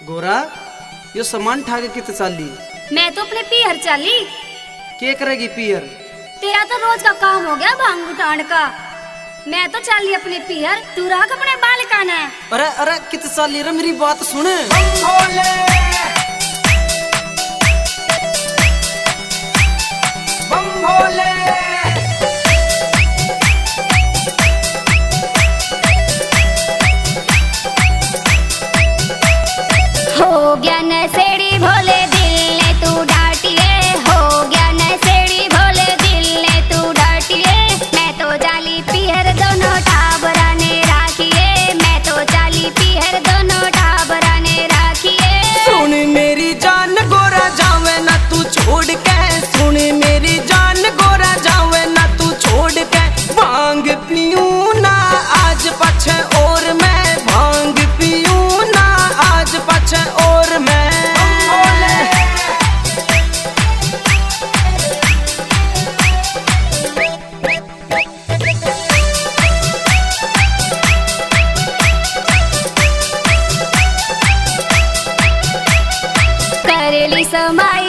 गोरा यो सामान ठाके कित चाली? मैं तो अपने पीहर चाली। के करेगी पीहर? तेरा तो रोज का काम हो गया भांग उठाने का। मैं तो चाली अपने पीहर, तू रख अपने बाल काना। अरे अरे कित चाली रे, मेरी बात सुन। हो गया नशेड़ी भोले दिल ने तू डांटिए, हो गया नशेड़ी भोले दिल ने तू डांटिए। मैं तो जाली पीहर दोनों टाबरा ने राखिए, मैं तो जाली पीहर दोनों टाबरा ने राखिए। सुन मेरी जान गोरा जावे ना तू छोड़ के, सुन मेरी जान गोरा जावे ना तू छोड़ के। भांग पीऊं ना आज पछे और मैं, भांग पीऊं ना आज पछे और मैं। करेली समाई